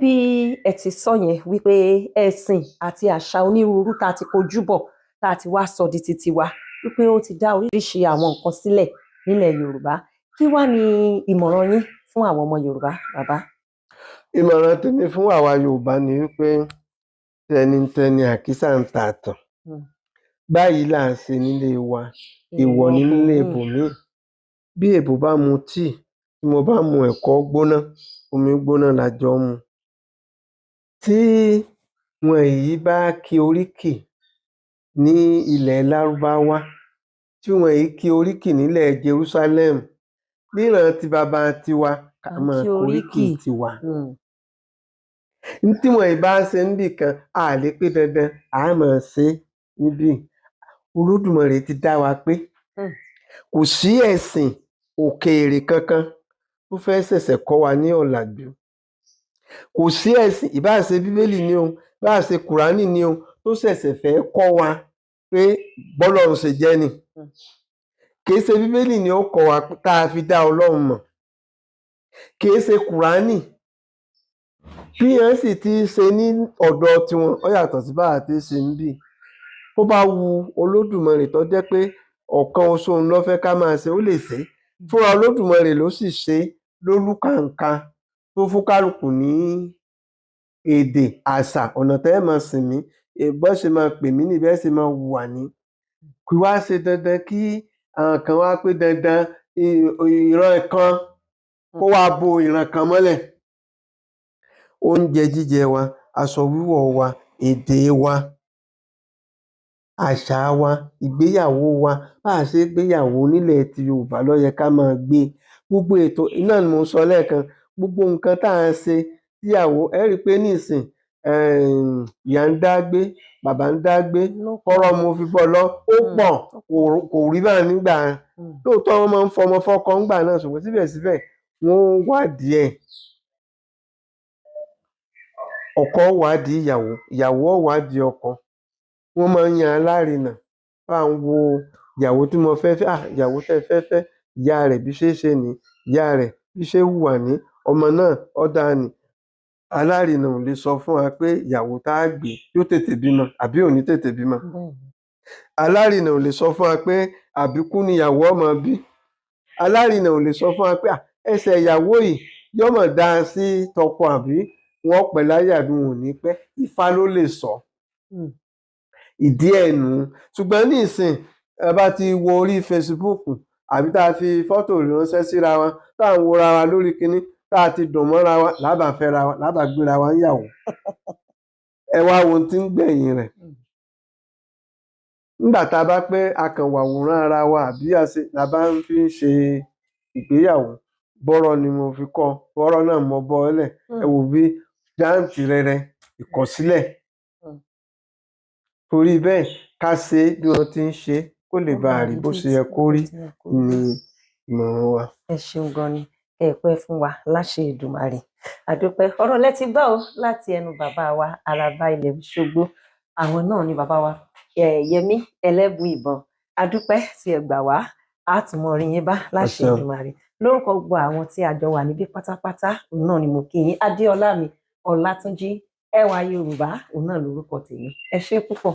bí ẹ ti sọ yẹn wípé ẹ̀sìn àti àṣà onírúurú tá a ti kojú bọ̀ tá a ti wá sọ di titi wa wípé ó ti dá oríṣiríṣi àwọn nǹkan sílẹ̀ nílẹ̀ Yorùbá. Kí wá ni ìmọ̀ràn yín fún àwọn ọmọ Yorùbá, bàbá? Ìmọ̀ràn tèmi fún àwa Yorùbá ni wípé tẹnitẹni àkísà ń ta àtàn. Báyìí là ń ṣe nílé wa, èèwọ̀ ní nílé ibòmíì. Bí èbó bá mu tíì, tí mo bá mu ẹ̀kọ gbóná, omi gbóná la jọ ń mu. Tí wọn yìí bá ki oríkì ní ilẹ̀ Lárúbáwá, tí wọn yìí ki oríkì nílẹ̀ Jerúsálẹ́mù, níran ti baba tiwa ká máa koríkì tiwa. Tí wọn yìí bá ṣe níbì kan, a lè pé dandan a máa ṣe níbí. Olódùmarè ti dá wa pé kò sí ẹ̀sìn òkèèrè kankan tó fẹ́ ṣẹ̀ṣẹ̀ kọ́ wa ní ọ̀làjú. Kò sí ẹ̀sìn, ìbáà ṣe Bíbélì ni o, ìbáà ṣe Kùránì ni o, tó ṣẹ̀ṣẹ̀ fẹ́ kọ́ wa pé bọ́lọ́run ṣe jẹ́ nì. Kìí ṣe Bíbélì ni ó kọ́ wa tá a fi dá Ọlọ́run mọ̀. Kìí ṣe Kùránì. Bí wọ́n sì ti ṣe ní ọ̀dọ̀ tiwọn, ó yàtọ̀ sí báwa ti ṣe níbí. Tó bá wu Olódùmarè tó jẹ́ pé ọ̀kan oṣù ló fẹ́ ká máa ṣe, ó lè ṣe. Fúnra Olódùmarè ló sì ṣe lólúkànká tó fún kálukú ní èdè, àṣà, ọ̀nà tẹ́ ẹ máa sìn mí, bọ́ ṣe máa pè mí ní, bẹ́ẹ̀ ṣe máa hùwà ní. Kì wá ṣe dandan kí àwọn kan wá pé dandan ìran kan kó wá bo ìran kan mọ́lẹ̀. Oúnjẹ jíjẹ wa, aṣọ wíwọ̀ wa, èdè wa, àṣà wa, ìgbéyàwó wa, báà ṣe gbéyàwó nílẹ̀ ti Yorùbá ló yẹ ká máa gbé. Gbogbo ètò iná ni mo sọ lẹ́ẹ̀kan, gbogbo nǹkan tá à ń ṣe tíyàwó, ẹ rí i pé nísìn ìyá ń dá gbé, bàbá ń dá gbé, kọ́rọ́ mo fi bọ́ lọ, ó pọ̀, kò rí báà nígbà. Lóòótọ́ wọ́n máa ń fọmọ fọ́kọ ńgbà náà, ṣùgbọ́n síbẹ̀síbẹ̀ wọ́n wádìí ẹ̀. Ọkọ wádìí ìyàwó, ìyàwó wádìí ọkọ. Wọ́n máa ń yan alárinà. Bá ń wo ìyàwó tí mo fẹ́ fẹ́, ìyàwó tẹ́ fẹ́ fẹ́, ìyá rẹ̀ bí ṣe ṣe ní, ìyá rẹ̀ bí ṣe hùwà ní, ọmọ náà ó dáa ní. Alárinà ò lè sọ fún wa pé ìyàwó tá a gbé yóò tètè bímọ àbí ò ní tètè bímọ. Alárinà ò lè sọ fún wa pé àbíkú ni ìyàwó ó máa bí. Alárinà ò lè sọ fún wa pé ẹsẹ̀ ìyàwó yìí yóò máa dáa sí tọkọ àbí wọ́n pẹ́ láyé àbí wọn ò ní pẹ́. Ifá ló lè sọ. Ìdí ẹ̀ nù. Ṣùgbọ́n ní ìsìn, a bá ti wo orí Facebook àbí tá a fi fọ́tò ránṣẹ́ síra wọn, tá à ń wora wa lórí kinní, tá a ti dùn mọ́ra wa, lábà fẹ́ra wa, lábà gbéra wa níyàwó. Ẹ wá wo ohun tí ń gbẹ̀yìn rẹ̀. Nígbà tá a bá pé a kàn wàwòrán ara wa àbí la bá ń fi ṣe ìgbéyàwó, bọ́rọ̀ ni mo fi kọ́, bọ́rọ̀ náà mo bọ́ ọ́lẹ̀. Ẹ wò bí jáǹtìrẹrẹ ìkọ̀sílẹ̀. Torí bẹ́ẹ̀ ká ṣe bí wọ́n ti ń ṣe kó lè bá a rí bó ṣe yẹ kó rí ní ìmọ̀ràn wa. Ẹ ṣeun gan ni, ẹ pẹ́ fún wa láṣẹ Èdùmàrè. Àdúpẹ́ ọ̀rọ̀ lẹ ti gbọ́ láti ẹnu bàbá wa Àràbá ilẹ̀ Òṣogbo. Àwọn náà ni bàbá wa Yẹmí Ẹlẹ́bùìbọn. Àdúpẹ́ tí ẹ gbà wá, á tún mọ rí yín bá láṣẹ Èdùmàrè. Lórúkọ gbogbo àwọn tí a jọ wà níbí pátápátá, òun náà ni mo kí yín. Adéọlá mi Ọlátúnjí, ẹwà Yorùbá, òun náà lórúkọ tèmi. Ẹ ṣé púpọ̀.